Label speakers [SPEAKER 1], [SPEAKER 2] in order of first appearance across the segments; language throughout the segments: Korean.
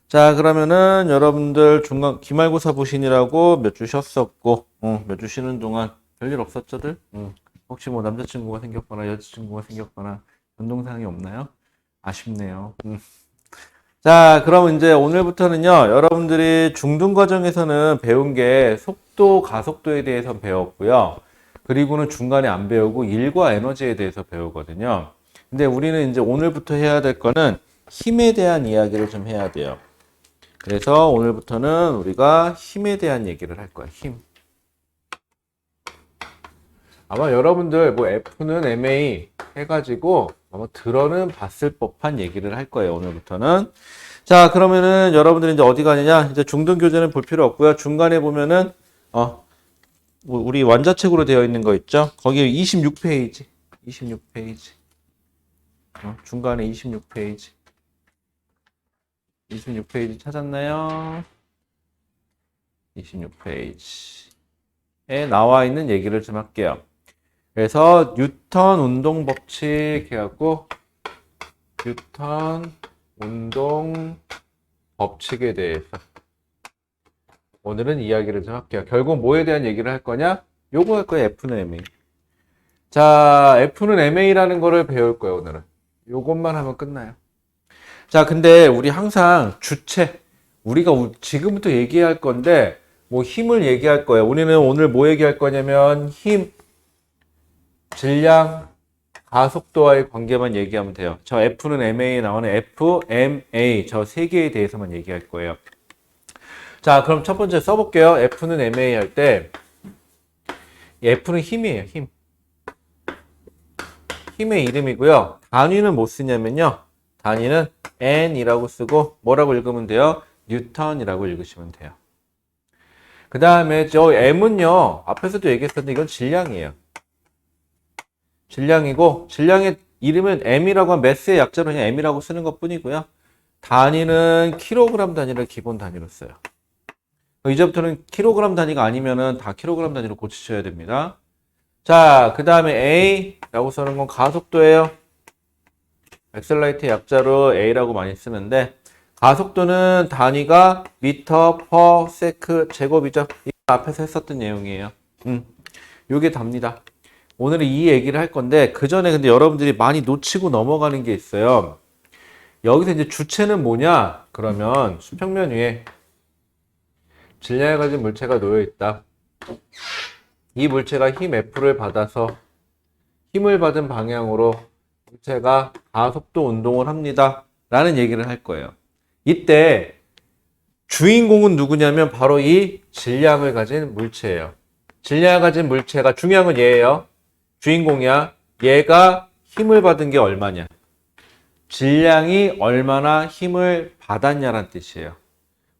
[SPEAKER 1] 자, 그러면은 여러분들 중간 기말고사 보시느라고 몇 주 쉬었었고, 몇 주 쉬는 동안 별일 없었죠들? 혹시 뭐 남자친구가 생겼거나 여자친구가 생겼거나 변동사항이 없나요? 아쉽네요. 자, 그럼 이제 오늘부터는요, 여러분들이 중등 과정에서는 배운 게 속도, 가속도에 대해서 배웠고요. 그리고는 중간에 안 배우고 일과 에너지에 대해서 배우거든요. 근데 우리는 이제 오늘부터 해야 될 거는 힘에 대한 이야기를 좀 해야 돼요. 그래서 오늘부터는 우리가 힘에 대한 얘기를 할 거야. 힘. 아마 여러분들 뭐 F는 MA 해가지고 아마 들어는 봤을 법한 얘기를 할 거예요. 오늘부터는. 자, 그러면은 여러분들이 이제 어디 가느냐? 이제 중등 교재는 볼 필요 없고요. 중간에 보면은 우리 완자책으로 되어 있는 거 있죠? 거기 26페이지. 26페이지. 중간에 26페이지. 26페이지 찾았나요? 26페이지에 나와 있는 얘기를 좀 할게요. 그래서 뉴턴 운동 법칙 해갖고 뉴턴 운동 법칙에 대해서 오늘은 이야기를 좀 할게요. 결국 뭐에 대한 얘기를 할 거냐? 요거 할 거예요. F는 MA. 자, F는 MA라는 거를 배울 거예요. 오늘은. 요것만 하면 끝나요. 자, 근데 우리 항상 주체, 우리가 지금부터 얘기할 건데, 뭐 힘을 얘기할 거예요. 우리는 오늘 뭐 얘기할 거냐면, 힘, 질량, 가속도와의 관계만 얘기하면 돼요. 저 F는 MA에 나오는 F, MA, 저 세 개에 대해서만 얘기할 거예요. 자, 그럼 첫 번째 써볼게요. F는 MA 할 때, F는 힘이에요, 힘. 힘의 이름이고요. 단위는 뭐 쓰냐면요. 단위는 N이라고 쓰고 뭐라고 읽으면 돼요? 뉴턴이라고 읽으시면 돼요. 그 다음에 저 M은요. 앞에서도 얘기했었는데 이건 질량이에요. 질량이고 질량의 이름은 M이라고 하면 매스의 약자로 그냥 M이라고 쓰는 것 뿐이고요. 단위는 킬로그램 단위를 기본 단위로 써요. 이제부터는 킬로그램 단위가 아니면은 다 킬로그램 단위로 고치셔야 됩니다. 자, 그 다음에 A라고 쓰는 건 가속도예요. 엑셀라이트 약자로 A라고 많이 쓰는데 가속도는 단위가 미터 퍼 세크 제곱이죠. 이 앞에서 했었던 내용이에요. 요게 답니다. 오늘은 이 얘기를 할 건데 그 전에 근데 여러분들이 많이 놓치고 넘어가는 게 있어요. 여기서 이제 주체는 뭐냐? 그러면 수평면 위에 질량을 가진 물체가 놓여 있다. 이 물체가 힘 F를 받아서 힘을 받은 방향으로 물체가 가속도 운동을 합니다. 라는 얘기를 할 거예요. 이때 주인공은 누구냐면 바로 이 질량을 가진 물체예요. 질량을 가진 물체가 중요한 건 얘예요. 주인공이야. 얘가 힘을 받은 게 얼마냐. 질량이 얼마나 힘을 받았냐란 뜻이에요.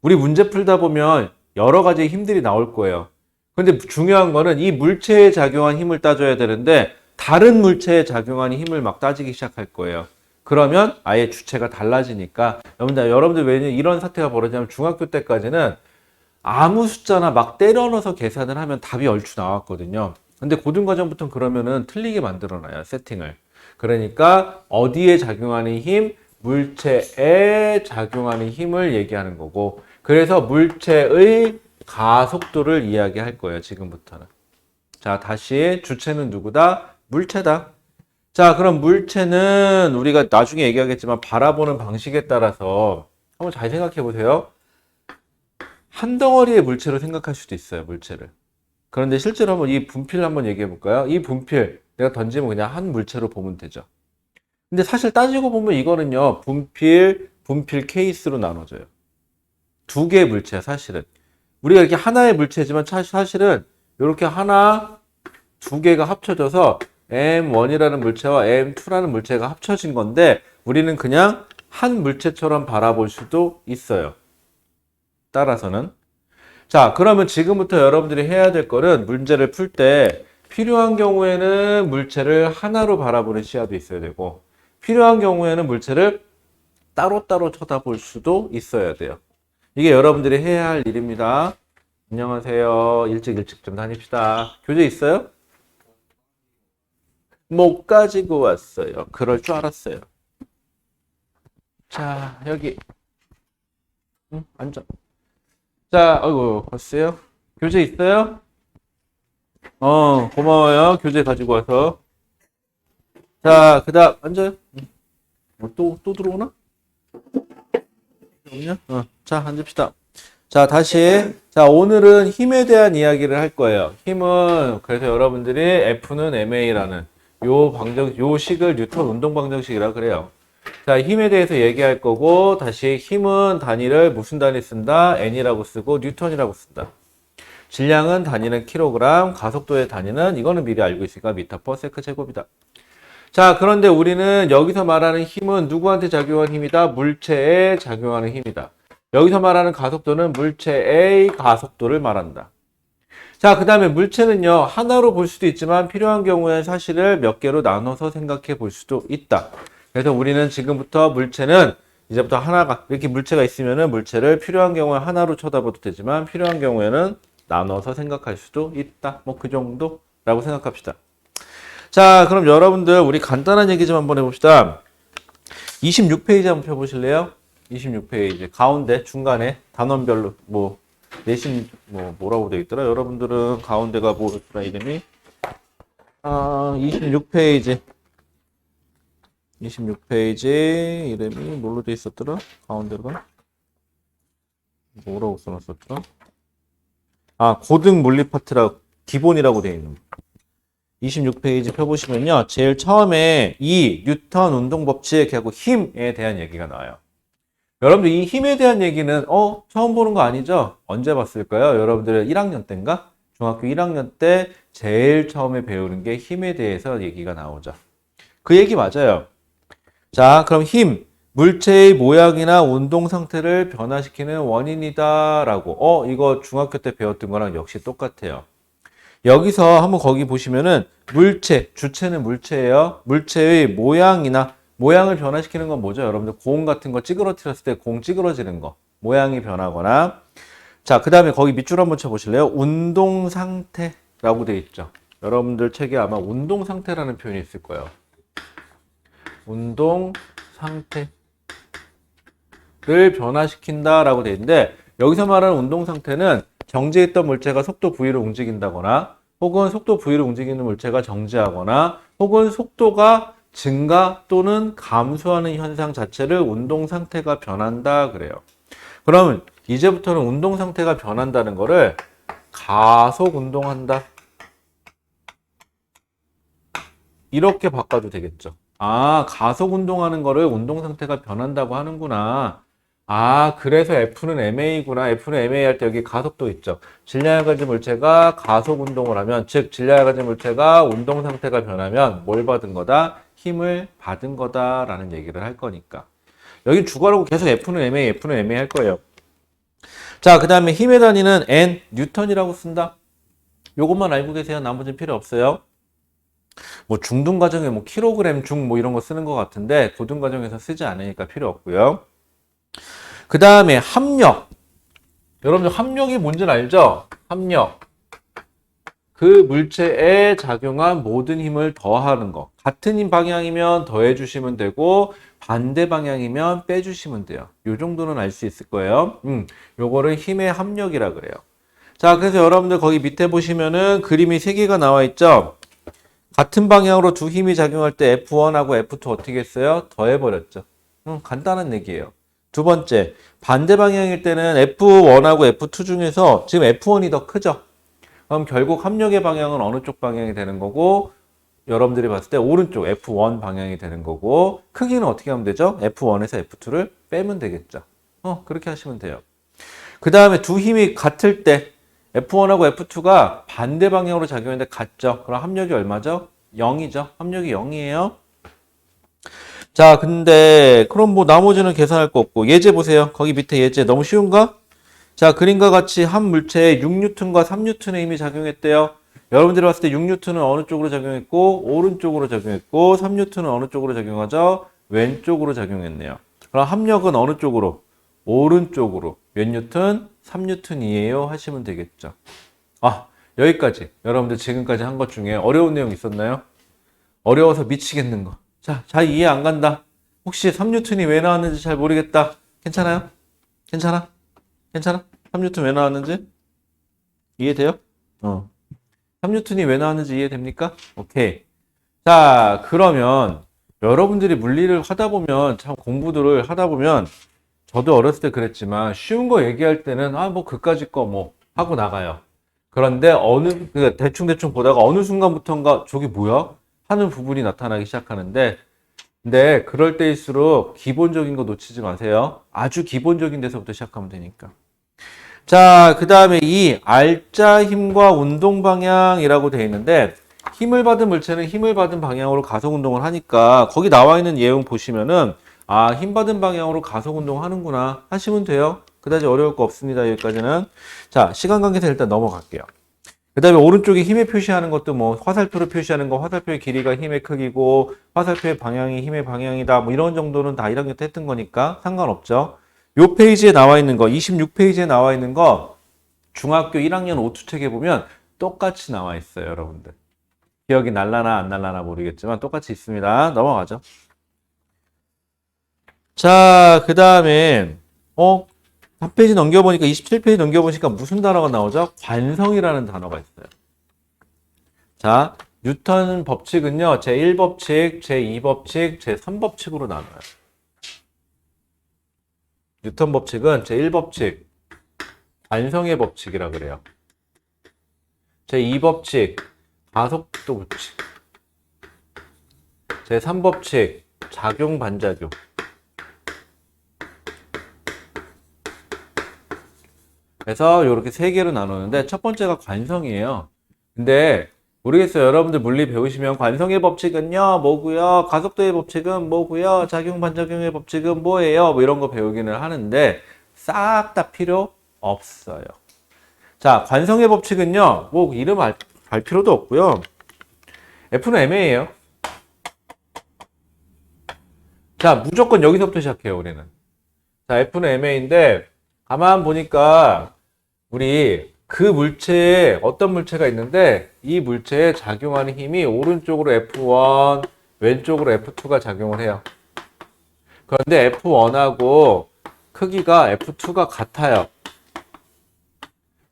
[SPEAKER 1] 우리 문제 풀다 보면 여러 가지 힘들이 나올 거예요. 근데 중요한 거는 이 물체에 작용한 힘을 따져야 되는데 다른 물체에 작용하는 힘을 막 따지기 시작할 거예요. 그러면 아예 주체가 달라지니까 여러분들 왜 이런 사태가 벌어지냐면 중학교 때까지는 아무 숫자나 막 때려 넣어서 계산을 하면 답이 얼추 나왔거든요. 근데 고등과정부터는 그러면은 틀리게 만들어놔요, 세팅을. 그러니까 어디에 작용하는 힘, 물체에 작용하는 힘을 얘기하는 거고, 그래서 물체의 가속도를 이야기할 거예요, 지금부터는. 자, 다시 주체는 누구다? 물체다. 자, 그럼 물체는 우리가 나중에 얘기하겠지만 바라보는 방식에 따라서 한번 잘 생각해 보세요. 한 덩어리의 물체로 생각할 수도 있어요, 물체를. 그런데 실제로 한번 이 분필 한번 얘기해 볼까요? 이 분필 내가 던지면 그냥 한 물체로 보면 되죠. 근데 사실 따지고 보면 이거는요, 분필 케이스로 나눠져요. 두 개의 물체야, 사실은. 우리가 이렇게 하나의 물체지만 사실은 이렇게 하나, 두 개가 합쳐져서 M1이라는 물체와 M2라는 물체가 합쳐진 건데 우리는 그냥 한 물체처럼 바라볼 수도 있어요. 따라서는. 자, 그러면 지금부터 여러분들이 해야 될 거는 문제를 풀 때 필요한 경우에는 물체를 하나로 바라보는 시야도 있어야 되고 필요한 경우에는 물체를 따로따로 쳐다볼 수도 있어야 돼요. 이게 여러분들이 해야 할 일입니다. 안녕하세요. 일찍 좀 다닙시다. 교재 있어요? 못 가지고 왔어요. 그럴 줄 알았어요. 자, 여기 응, 앉아. 자, 아이고, 봤어요? 교재 있어요? 고마워요. 교재 가지고 와서. 자, 그 다음, 앉아요. 또 들어오나? 없냐? 자, 앉읍시다. 자, 다시. 자, 오늘은 힘에 대한 이야기를 할 거예요. 힘은, 그래서 여러분들이 F는 MA라는 요 식을 뉴턴 운동 방정식이라 그래요. 자, 힘에 대해서 얘기할 거고, 다시 힘은 단위를 무슨 단위 쓴다? N이라고 쓰고, 뉴턴이라고 쓴다. 질량은 단위는 킬로그램, 가속도의 단위는 이거는 미리 알고 있으니까 미터 퍼 세크 제곱이다. 자, 그런데 우리는 여기서 말하는 힘은 누구한테 작용하는 힘이다? 물체에 작용하는 힘이다. 여기서 말하는 가속도는 물체의 가속도를 말한다. 자, 그 다음에 물체는요, 하나로 볼 수도 있지만 필요한 경우에 사실을 몇 개로 나눠서 생각해 볼 수도 있다. 그래서 우리는 지금부터 물체는 이제부터 하나가, 이렇게 물체가 있으면은 물체를 필요한 경우에 하나로 쳐다봐도 되지만 필요한 경우에는 나눠서 생각할 수도 있다. 뭐 그 정도라고 생각합시다. 자, 그럼 여러분들 우리 간단한 얘기 좀 한번 해봅시다. 26페이지 한번 펴보실래요? 26페이지 가운데 중간에 단원별로 뭐 내신 뭐라고 되어 있더라? 여러분들은 가운데가 뭐였더라 이름이? 26페이지 26페이지 이름이 뭘로 되어 있었더라? 가운데가 뭐라고 써놨었더라? 고등 물리 파트라 기본이라고 되어 있는 거. 26페이지 펴보시면요. 제일 처음에 이 뉴턴 운동 법칙하고 힘에 대한 얘기가 나와요. 여러분들 이 힘에 대한 얘기는 처음 보는 거 아니죠? 언제 봤을까요? 여러분들 1학년 때인가? 중학교 1학년 때 제일 처음에 배우는 게 힘에 대해서 얘기가 나오죠. 그 얘기 맞아요. 자, 그럼 힘, 물체의 모양이나 운동 상태를 변화시키는 원인이다 라고. 이거 중학교 때 배웠던 거랑 역시 똑같아요. 여기서 한번 거기 보시면은 물체, 주체는 물체예요. 물체의 모양이나 모양을 변화시키는 건 뭐죠? 여러분들 공 같은 거 찌그러뜨렸을 때 공 찌그러지는 거. 모양이 변하거나. 자, 그 다음에 거기 밑줄 한번 쳐보실래요? 운동 상태라고 되어 있죠. 여러분들 책에 아마 운동 상태라는 표현이 있을 거예요. 운동 상태를 변화시킨다라고 되어 있는데 여기서 말하는 운동 상태는 정지했던 물체가 속도 V로 움직인다거나 혹은 속도 V로 움직이는 물체가 정지하거나 혹은 속도가 증가 또는 감소하는 현상 자체를 운동 상태가 변한다 그래요. 그러면 이제부터는 운동 상태가 변한다는 거를 가속 운동한다 이렇게 바꿔도 되겠죠. 가속 운동하는 거를 운동 상태가 변한다고 하는구나. 그래서 F는 MA구나. F는 MA 할 때 여기 가속도 있죠. 질량을 가진 물체가 가속 운동을 하면, 즉 질량을 가진 물체가 운동 상태가 변하면 뭘 받은 거다? 힘을 받은 거다라는 얘기를 할 거니까. 여기 주가라고 계속 F는 MA 할 거예요. 자, 그 다음에 힘의 단위는 N, 뉴턴이라고 쓴다. 요것만 알고 계세요. 나머지는 필요 없어요. 뭐 중등 과정에 뭐 킬로그램 중 뭐 이런 거 쓰는 것 같은데 고등 과정에서 쓰지 않으니까 필요 없고요. 그 다음에 합력. 여러분들 합력이 뭔지는 알죠? 합력. 그 물체에 작용한 모든 힘을 더하는 거. 같은 힘 방향이면 더해주시면 되고 반대 방향이면 빼주시면 돼요. 요 정도는 알 수 있을 거예요. 요거를 힘의 합력이라 그래요. 자, 그래서 여러분들 거기 밑에 보시면은 그림이 3개가 나와 있죠? 같은 방향으로 두 힘이 작용할 때 F1하고 F2 어떻게 했어요? 더해버렸죠. 간단한 얘기예요. 두 번째, 반대 방향일 때는 F1하고 F2 중에서 지금 F1이 더 크죠? 그럼 결국 합력의 방향은 어느 쪽 방향이 되는 거고 여러분들이 봤을 때 오른쪽 F1 방향이 되는 거고 크기는 어떻게 하면 되죠? F1에서 F2를 빼면 되겠죠. 그렇게 하시면 돼요. 그 다음에 두 힘이 같을 때 F1하고 F2가 반대 방향으로 작용했는데 같죠? 그럼 합력이 얼마죠? 0이죠? 합력이 0이에요. 자, 근데 그럼 뭐 나머지는 계산할 거 없고 예제 보세요. 거기 밑에 예제 너무 쉬운가? 자, 그림과 같이 한 물체에 6N과 3N의 힘이 작용했대요. 여러분들이 봤을 때 6N은 어느 쪽으로 작용했고 오른쪽으로 작용했고 3N은 어느 쪽으로 작용하죠? 왼쪽으로 작용했네요. 그럼 합력은 어느 쪽으로? 오른쪽으로. 몇 뉴턴? 3N이에요 하시면 되겠죠. 여기까지. 여러분들 지금까지 한 것 중에 어려운 내용 있었나요? 어려워서 미치겠는 거. 자, 잘 이해 안 간다. 혹시 3N이 왜 나왔는지 잘 모르겠다. 괜찮아요? 괜찮아? 괜찮아? 3뉴턴 왜 나왔는지? 이해돼요? 3뉴턴이 왜 나왔는지 이해됩니까? 오케이. 자, 그러면 여러분들이 물리를 하다 보면, 참 공부들을 하다 보면, 저도 어렸을 때 그랬지만, 쉬운 거 얘기할 때는, 뭐, 그까짓 거 뭐, 하고 나가요. 그런데 대충 보다가 어느 순간부터인가, 저게 뭐야? 하는 부분이 나타나기 시작하는데, 근데 그럴 때일수록 기본적인 거 놓치지 마세요. 아주 기본적인 데서부터 시작하면 되니까. 자, 그 다음에 이 알짜 힘과 운동 방향이라고 되어 있는데, 힘을 받은 물체는 힘을 받은 방향으로 가속 운동을 하니까 거기 나와 있는 내용 보시면은 힘 받은 방향으로 가속 운동 하는구나 하시면 돼요. 그다지 어려울 거 없습니다. 여기까지는. 자, 시간 관계상 일단 넘어갈게요. 그 다음에 오른쪽에 힘의 표시하는 것도 뭐 화살표로 표시하는 거, 화살표의 길이가 힘의 크기고 화살표의 방향이 힘의 방향이다 뭐 이런 정도는 다 1학년 때 했던 거니까 상관없죠. 요 페이지에 나와 있는 거, 26페이지에 나와 있는 거 중학교 1학년 오투책에 보면 똑같이 나와 있어요, 여러분들. 기억이 날라나 안 날라나 모르겠지만 똑같이 있습니다. 넘어가죠. 자, 그 다음에 4페이지 넘겨보니까 27페이지 넘겨보니까 무슨 단어가 나오죠? 관성이라는 단어가 있어요. 자, 뉴턴 법칙은요, 제1법칙, 제2법칙, 제3법칙으로 나눠요. 뉴턴 법칙은 제1법칙, 관성의 법칙이라 그래요. 제2법칙, 가속도 법칙. 제3법칙, 작용, 반작용. 그래서 이렇게 세 개로 나누는데 첫 번째가 관성이에요. 근데 모르겠어요. 여러분들 물리 배우시면 관성의 법칙은요, 뭐고요? 가속도의 법칙은 뭐고요? 작용, 반작용의 법칙은 뭐예요? 뭐 이런 거 배우기는 하는데 싹 다 필요 없어요. 자, 관성의 법칙은요, 뭐 이름 알 필요도 없고요. F는 Ma예요. 자, 무조건 여기서부터 시작해요, 우리는. 자, F는 Ma인데 가만 보니까 우리 그 물체에 어떤 물체가 있는데 이 물체에 작용하는 힘이 오른쪽으로 F1, 왼쪽으로 F2가 작용을 해요. 그런데 F1하고 크기가 F2가 같아요.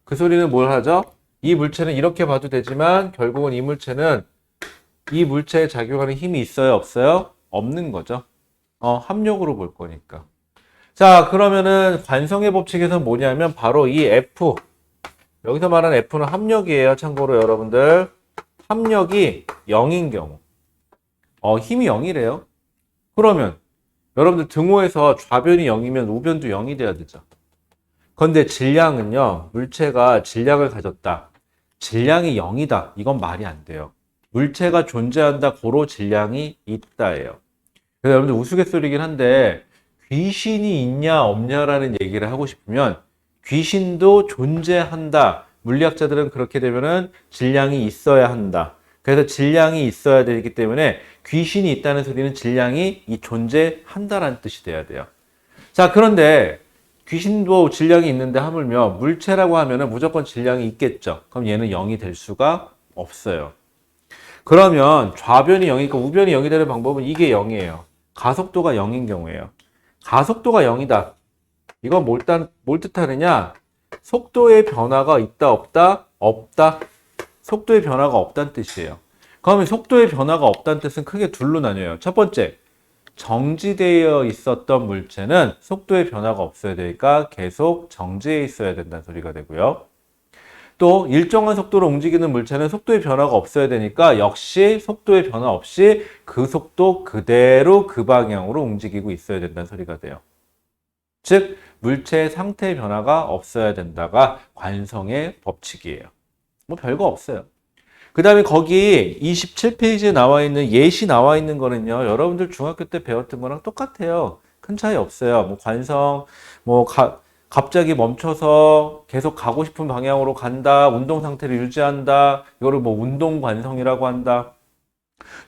[SPEAKER 1] 그 소리는 뭘 하죠? 이 물체는 이렇게 봐도 되지만 결국은 이 물체는 이 물체에 작용하는 힘이 있어요? 없어요? 없는 거죠. 합력으로 볼 거니까. 자, 그러면은 관성의 법칙에서 뭐냐면 바로 이 F, 여기서 말하는 F는 합력이에요. 참고로 여러분들 합력이 0인 경우 힘이 0이래요. 그러면 여러분들 등호에서 좌변이 0이면 우변도 0이 돼야 되죠. 그런데 질량은요, 물체가 질량을 가졌다, 질량이 0이다, 이건 말이 안 돼요. 물체가 존재한다, 고로 질량이 있다예요. 그래서 여러분들 우스갯소리긴 한데 귀신이 있냐 없냐라는 얘기를 하고 싶으면 귀신도 존재한다. 물리학자들은 그렇게 되면은 질량이 있어야 한다. 그래서 질량이 있어야 되기 때문에 귀신이 있다는 소리는 질량이 존재한다라는 뜻이 돼야 돼요. 자, 그런데 귀신도 질량이 있는데 하물며 물체라고 하면은 무조건 질량이 있겠죠. 그럼 얘는 0이 될 수가 없어요. 그러면 좌변이 0이니까 우변이 0이 되는 방법은 이게 0이에요. 가속도가 0인 경우에요. 가속도가 0이다. 이건 뭘 뜻하느냐? 속도의 변화가 있다, 없다? 없다. 속도의 변화가 없다는 뜻이에요. 그러면 속도의 변화가 없다는 뜻은 크게 둘로 나뉘어요. 첫 번째, 정지되어 있었던 물체는 속도의 변화가 없어야 되니까 계속 정지해 있어야 된다는 소리가 되고요. 또 일정한 속도로 움직이는 물체는 속도의 변화가 없어야 되니까 역시 속도의 변화 없이 그 속도 그대로 그 방향으로 움직이고 있어야 된다는 소리가 돼요. 즉 물체의 상태의 변화가 없어야 된다가 관성의 법칙이에요. 뭐 별거 없어요. 그 다음에 거기 27페이지에 나와 있는 예시 나와 있는 거는요, 여러분들 중학교 때 배웠던 거랑 똑같아요. 큰 차이 없어요. 뭐 관성, 갑자기 멈춰서 계속 가고 싶은 방향으로 간다, 운동 상태를 유지한다, 이거를 뭐 운동 관성이라고 한다.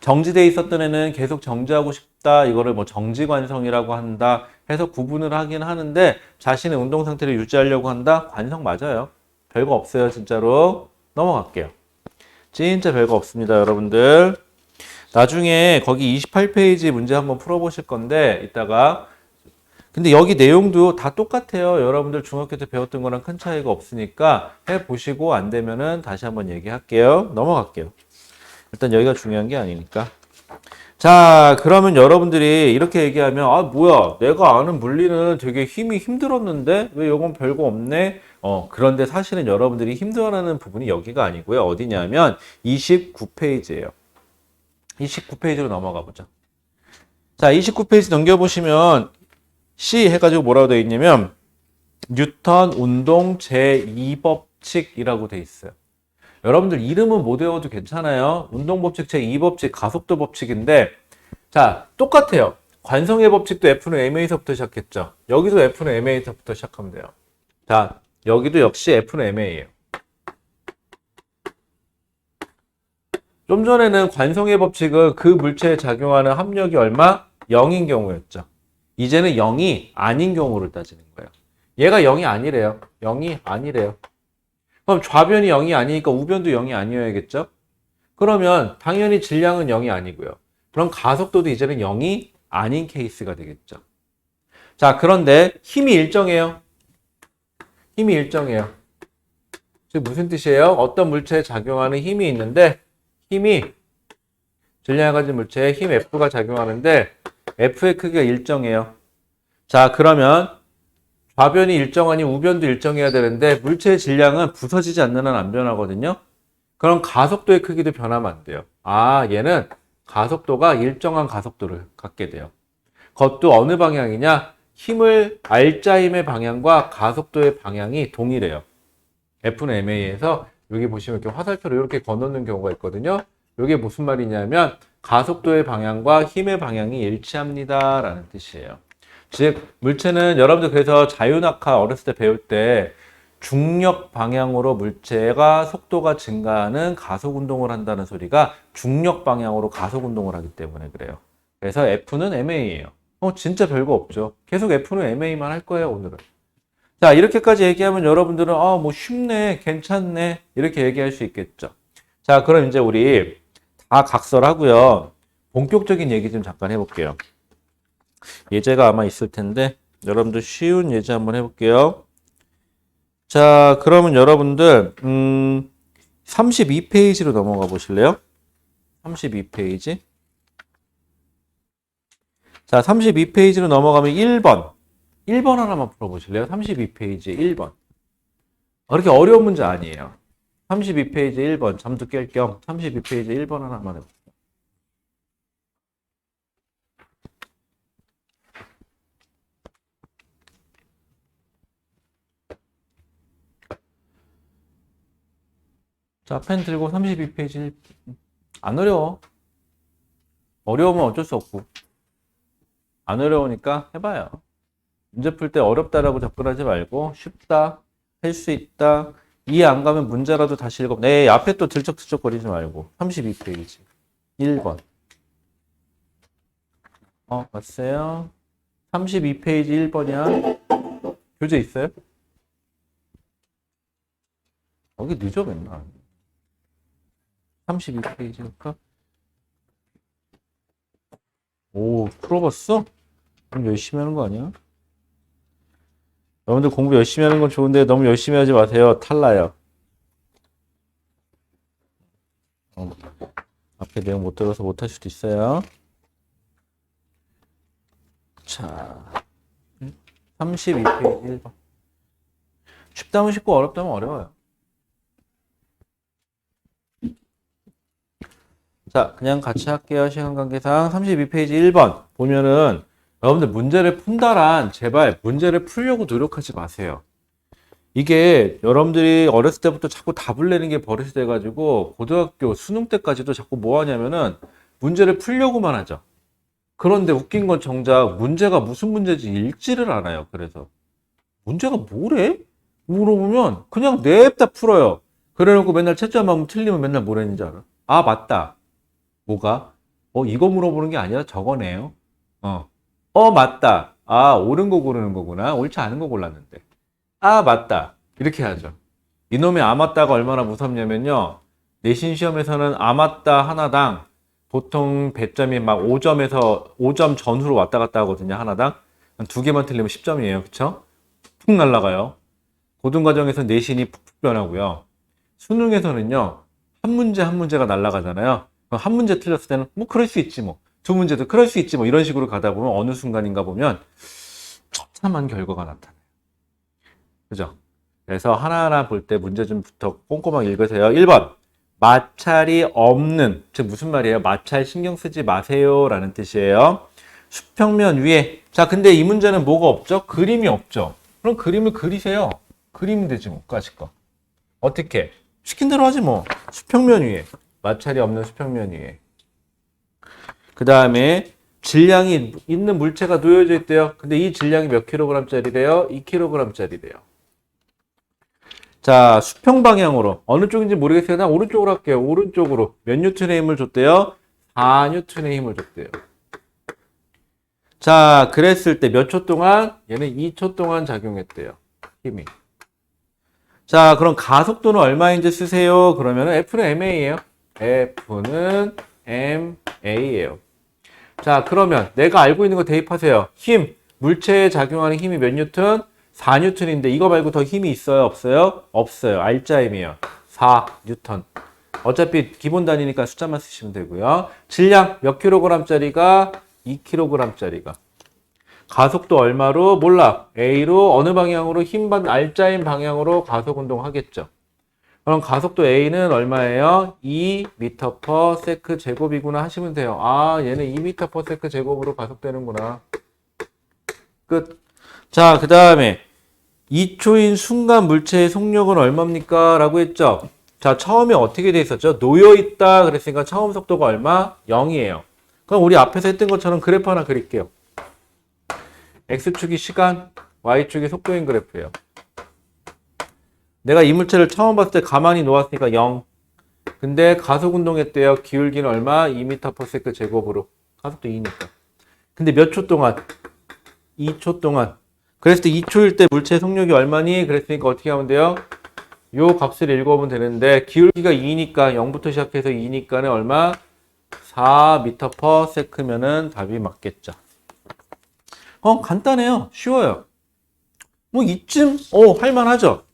[SPEAKER 1] 정지돼 있었던 애는 계속 정지하고 싶다, 이거를 뭐 정지 관성이라고 한다 해서 구분을 하긴 하는데 자신의 운동 상태를 유지하려고 한다, 관성 맞아요. 별거 없어요. 진짜로. 넘어갈게요. 진짜 별거 없습니다, 여러분들. 나중에 거기 28페이지 문제 한번 풀어보실 건데 이따가 근데 여기 내용도 다 똑같아요. 여러분들 중학교 때 배웠던 거랑 큰 차이가 없으니까 해보시고 안 되면은 다시 한번 얘기할게요. 넘어갈게요. 일단 여기가 중요한 게 아니니까. 자, 그러면 여러분들이 이렇게 얘기하면, 아, 뭐야, 내가 아는 물리는 되게 힘이 힘들었는데, 왜 이건 별거 없네? 그런데 사실은 여러분들이 힘들어하는 부분이 여기가 아니고요. 어디냐면, 29페이지예요. 29페이지로 넘어가 보자. 자, 29페이지 넘겨보시면, C 해가지고 뭐라고 되어 있냐면, 뉴턴 운동 제2법칙이라고 되어 있어요. 여러분들 이름은 못 외워도 괜찮아요. 운동법칙 제2법칙, 가속도 법칙인데, 자, 똑같아요. 관성의 법칙도 F는 MA에서부터 시작했죠. 여기도 F는 MA에서부터 시작하면 돼요. 자, 여기도 역시 F는 MA예요. 좀 전에는 관성의 법칙은 그 물체에 작용하는 합력이 얼마? 0인 경우였죠. 이제는 0이 아닌 경우를 따지는 거예요. 얘가 0이 아니래요. 0이 아니래요. 그럼 좌변이 0이 아니니까 우변도 0이 아니어야겠죠? 그러면 당연히 질량은 0이 아니고요. 그럼 가속도도 이제는 0이 아닌 케이스가 되겠죠. 자, 그런데 힘이 일정해요. 힘이 일정해요. 즉 무슨 뜻이에요? 어떤 물체에 작용하는 힘이 있는데 힘이 질량을 가진 물체에 힘 F가 작용하는데 F의 크기가 일정해요. 자, 그러면 좌변이 일정하니 우변도 일정해야 되는데 물체의 질량은 부서지지 않는 한 안 변하거든요. 그럼 가속도의 크기도 변하면 안 돼요. 아, 얘는 가속도가 일정한 가속도를 갖게 돼요. 그것도 어느 방향이냐? 힘을 R자임의 방향과 가속도의 방향이 동일해요. F는 MA에서 여기 보시면 이렇게 화살표로 이렇게 거놓는 경우가 있거든요. 이게 무슨 말이냐면 가속도의 방향과 힘의 방향이 일치합니다 라는 뜻이에요. 즉 물체는 여러분들 그래서 자유낙하 어렸을 때 배울 때 중력 방향으로 물체가 속도가 증가하는 가속 운동을 한다는 소리가 중력 방향으로 가속 운동을 하기 때문에 그래요. 그래서 F는 MA예요. 진짜 별거 없죠. 계속 F는 MA만 할 거예요, 오늘은. 자, 이렇게까지 얘기하면 여러분들은 뭐 쉽네, 괜찮네 이렇게 얘기할 수 있겠죠. 자, 그럼 이제 우리 다 각설하고요. 본격적인 얘기 좀 잠깐 해볼게요. 예제가 아마 있을 텐데 여러분들 쉬운 예제 한번 해볼게요. 자, 그러면 여러분들 32페이지로 넘어가 보실래요? 32페이지. 자, 32페이지로 넘어가면 1번. 1번 하나만 풀어보실래요? 32페이지 1번. 그렇게 어려운 문제 아니에요. 32페이지 1번. 잠도 깰 겸 32페이지 1번 하나만 해볼게요. 자, 펜 들고 32페이지 안 어려워. 어려우면 어쩔 수 없고. 안 어려우니까 해봐요. 문제 풀 때 어렵다라고 접근하지 말고 쉽다, 할 수 있다, 이해 안 가면 문제라도 다시 읽어. 네, 앞에 또 들쩍들쩍거리지 말고. 32페이지 1번. 왔어요? 32페이지 1번이야. 교재 있어요? 여기 늦어 맨날. 32페이지니까. 오, 풀어봤어? 그럼 열심히 하는 거 아니야? 여러분들 공부 열심히 하는 건 좋은데 너무 열심히 하지 마세요. 탈나요. 앞에 내용 못 들어서 못 할 수도 있어요. 자, 32페이지 1번. 쉽다면 쉽고 어렵다면 어려워요. 자, 그냥 같이 할게요. 시간 관계상 32페이지 1번 보면은 여러분들 문제를 푼다란 제발 문제를 풀려고 노력하지 마세요. 이게 여러분들이 어렸을 때부터 자꾸 답을 내는 게 버릇이 돼가지고 고등학교 수능 때까지도 자꾸 뭐 하냐면은 문제를 풀려고만 하죠. 그런데 웃긴 건 정작 문제가 무슨 문제인지 읽지를 않아요. 그래서 문제가 뭐래? 물어보면 그냥 냅다 풀어요. 그래놓고 맨날 채점하면 틀리면 맨날 뭐랬는지 알아? 아, 맞다. 뭐가? 이거 물어보는 게 아니라 저거네요. 맞다. 아, 옳은 거 고르는 거구나. 옳지 않은 거 골랐는데. 아, 맞다. 이렇게 하죠. 이놈의 아, 맞다가 얼마나 무섭냐면요. 내신 시험에서는 아, 맞다 하나당 보통 배점이 막 5점에서 5점 전후로 왔다 갔다 하거든요. 하나당. 두 개만 틀리면 10점이에요. 그쵸? 푹 날아가요. 고등과정에서 내신이 푹푹 변하고요. 수능에서는요, 한 문제 한 문제가 날아가잖아요. 그럼 한 문제 틀렸을 때는 뭐 그럴 수 있지 뭐. 두 문제도 그럴 수 있지 뭐. 이런 식으로 가다 보면 어느 순간인가 보면 처참한 결과가 나타나요. 그죠? 그래서 하나하나 볼 때 문제 좀부터 꼼꼼하게 읽으세요. 1번. 마찰이 없는, 즉 무슨 말이에요? 마찰 신경 쓰지 마세요 라는 뜻이에요. 수평면 위에. 자, 근데 이 문제는 뭐가 없죠? 그림이 없죠. 그럼 그림을 그리세요. 그리면 되지 뭐, 까짓 거. 어떻게? 시킨 대로 하지 뭐. 수평면 위에. 마찰이 없는 수평면 위에. 그 다음에 질량이 있는 물체가 놓여져 있대요. 근데 이 질량이 몇 킬로그램짜리래요? 2kg짜리래요. 자, 수평 방향으로. 어느 쪽인지 모르겠어요. 난 오른쪽으로 할게요. 오른쪽으로. 몇 뉴턴의 힘을 줬대요? 4뉴턴의 힘을 줬대요. 자, 그랬을 때 몇 초 동안? 얘는 2초 동안 작용했대요. 힘이. 자, 그럼 가속도는 얼마인지 쓰세요. 그러면은 F는 MA예요. F는 MA예요. 자, 그러면 내가 알고 있는 거 대입하세요. 힘, 물체에 작용하는 힘이 몇 뉴턴? 4뉴턴인데 이거 말고 더 힘이 있어요? 없어요? 없어요. R자임이에요. 4뉴턴. 어차피 기본 단위니까 숫자만 쓰시면 되고요. 질량 몇 킬로그램짜리가? 2kg짜리가. 가속도 얼마로? 몰라. A로 어느 방향으로? 힘받는 R자임 방향으로 가속 운동하겠죠. 그럼 가속도 A는 얼마예요? 2m/s 제곱이구나 하시면 돼요. 아, 얘는 2m/s 제곱으로 가속되는구나. 끝. 자, 그 다음에 2초인 순간 물체의 속력은 얼마입니까? 라고 했죠. 자, 처음에 어떻게 돼 있었죠? 놓여있다 그랬으니까 처음 속도가 얼마? 0이에요. 그럼 우리 앞에서 했던 것처럼 그래프 하나 그릴게요. X축이 시간, Y축이 속도인 그래프예요. 내가 이 물체를 처음 봤을 때 가만히 놓았으니까 0. 근데 가속 운동했대요. 기울기는 얼마? 2m/s 제곱으로. 가속도 2니까. 근데 몇 초 동안? 2초 동안. 그랬을 때 2초일 때 물체의 속력이 얼마니? 그랬으니까 어떻게 하면 돼요? 요 값을 읽어보면 되는데 기울기가 2니까 0부터 시작해서 2니까는 얼마? 4m/s면은 답이 맞겠죠. 간단해요. 쉬워요. 뭐 이쯤 할만하죠.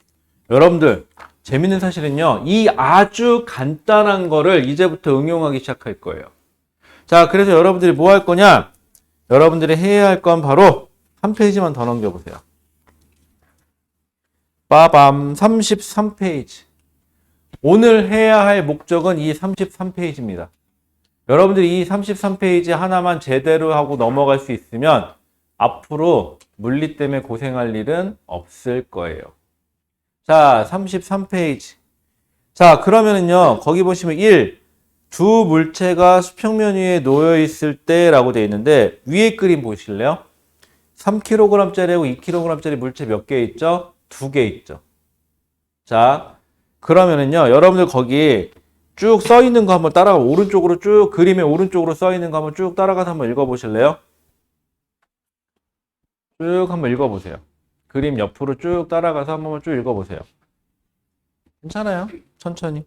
[SPEAKER 1] 여러분들 재밌는 사실은요. 이 아주 간단한 거를 이제부터 응용하기 시작할 거예요. 자, 그래서 여러분들이 뭐 할 거냐? 여러분들이 해야 할 건 바로 한 페이지만 더 넘겨보세요. 빠밤 33페이지. 오늘 해야 할 목적은 이 33페이지입니다. 여러분들이 이 33페이지 하나만 제대로 하고 넘어갈 수 있으면 앞으로 물리 때문에 고생할 일은 없을 거예요. 자, 33페이지. 자, 그러면은요, 거기 보시면 1. 두 물체가 수평면 위에 놓여 있을 때 라고 되어 있는데, 위에 그림 보실래요? 3kg짜리하고 2kg짜리 물체 몇 개 있죠? 2개 있죠. 자, 그러면은요, 여러분들 거기 쭉 써 있는 거 한번 따라가, 오른쪽으로 쭉, 그림의 오른쪽으로 써 있는 거 한번 쭉 따라가서 한번 읽어보실래요? 쭉 한번 읽어보세요. 그림 옆으로 쭉 따라가서 한번 쭉 읽어보세요. 괜찮아요. 천천히.